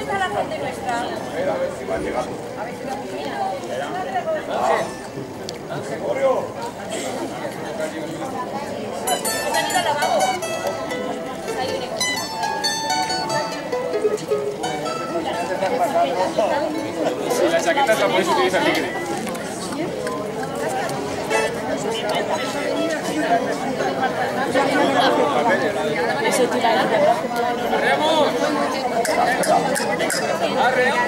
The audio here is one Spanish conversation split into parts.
está la gente nuestra? A ver si va llegando. A ver si va llegando. Gregorio. ¿Está en el lavabo? Está ahí, Gregorio. Si la chaqueta la puedes utilizar libre. ¡Arreamos! ¡Arreamos!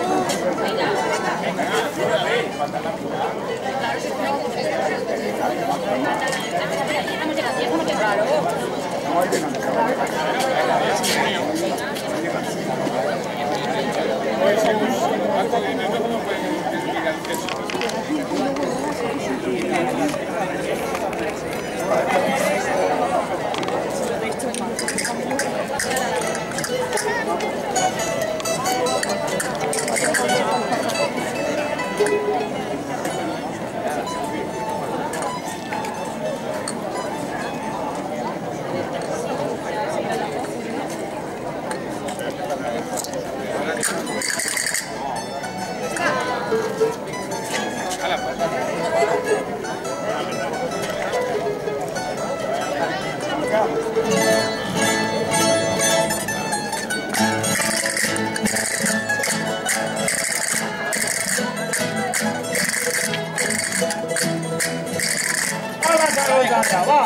¡Va!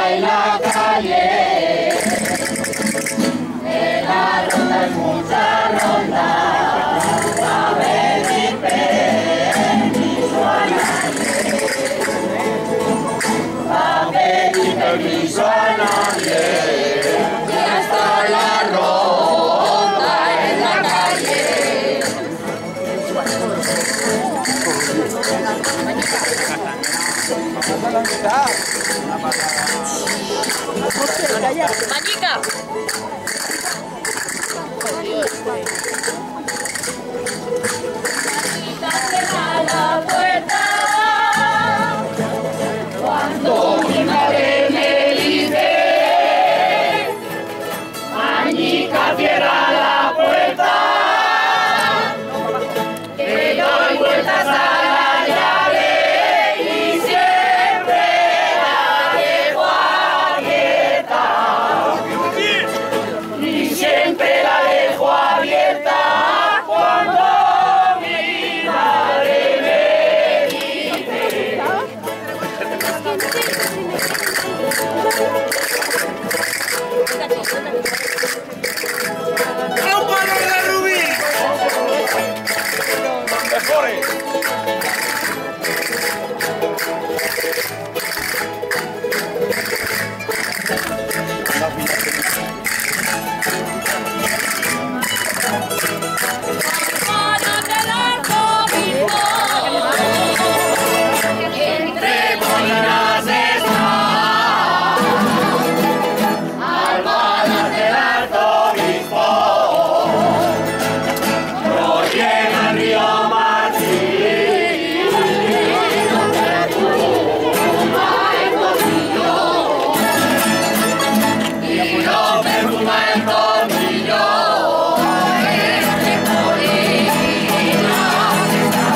En la calle, en la ronda hay mucha ronda, a pedir permiso a nadie, a pedir permiso a nadie, ya está la ronda en la calle. ¡Mañica! Cierra la puerta cuando mi madre me dice, Mañica, cierra la puerta, que doy vueltas a la llave y siempre la dejo abierta, y siempre la dejo abierta cuando mi madre me dice. Entre colinas está, albadas del arzobispo, no llega el río Martín, donde tu tumba escondió, y no perfuma el tomillo, entre colinas está.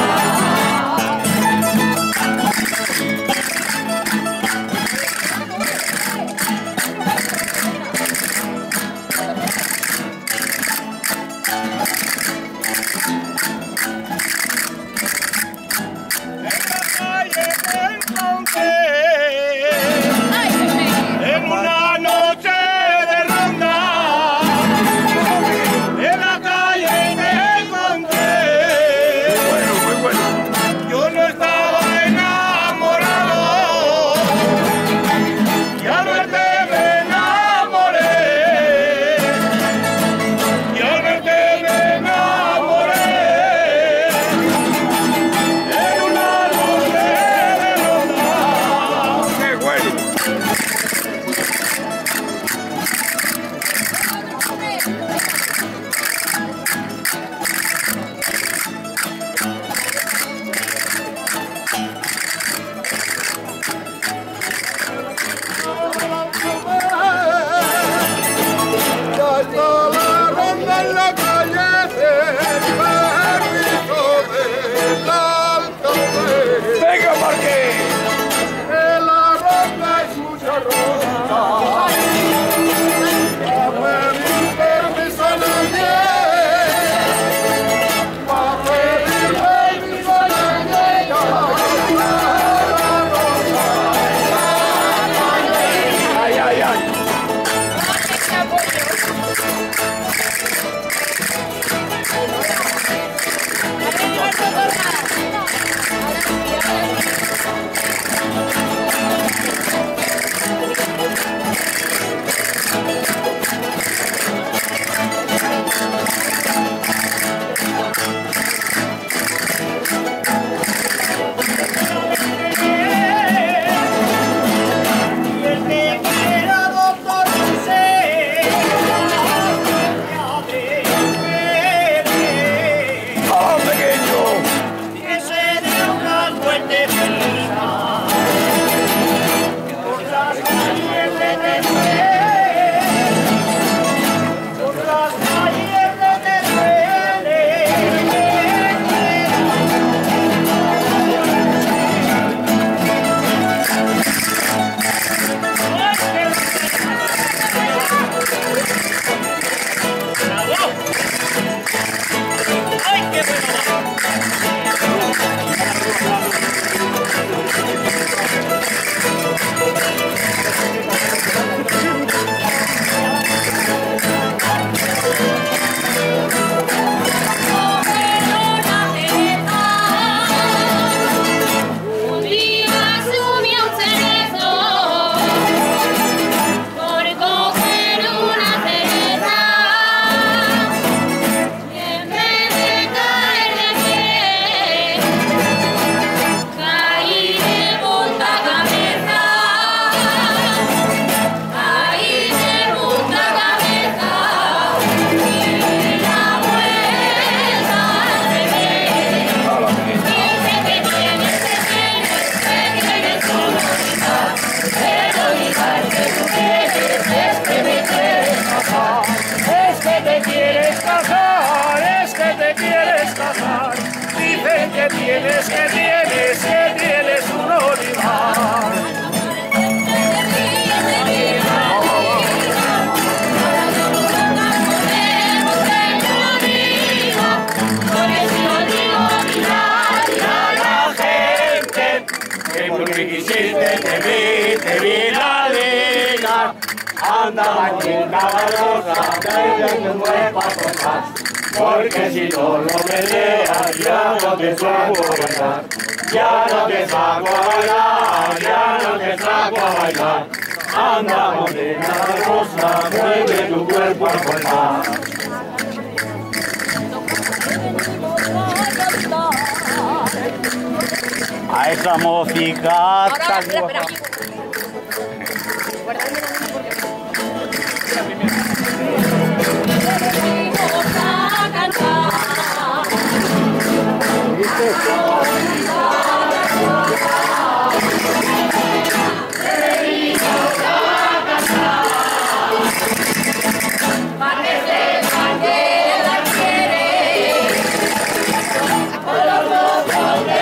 En una noche de ronda, en la calle me encontré. Yo no estaba enamorado, y al verte me enamoré. Y al verte me enamoré. tienes un olivar. Porque quisiste, te vi la liga, andaba aquí caballosa, desde tu cuerpo a cortar, porque si no lo peleas, ya no te saco a bailar, ya no te saco a bailar, ya no te saco a bailar, anda morena rosa, mueve tu cuerpo a cortar. A esa música Ahora, espera, aquí. Guardadme la mano porque... Venimos a cantar. Para que sepan que la quiere. Con los ojos de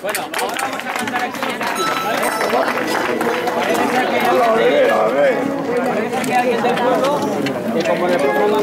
Bueno, ahora vamos a cantar aquí un estilo, ¿vale? Parece que hay alguien del pueblo que como le pongo más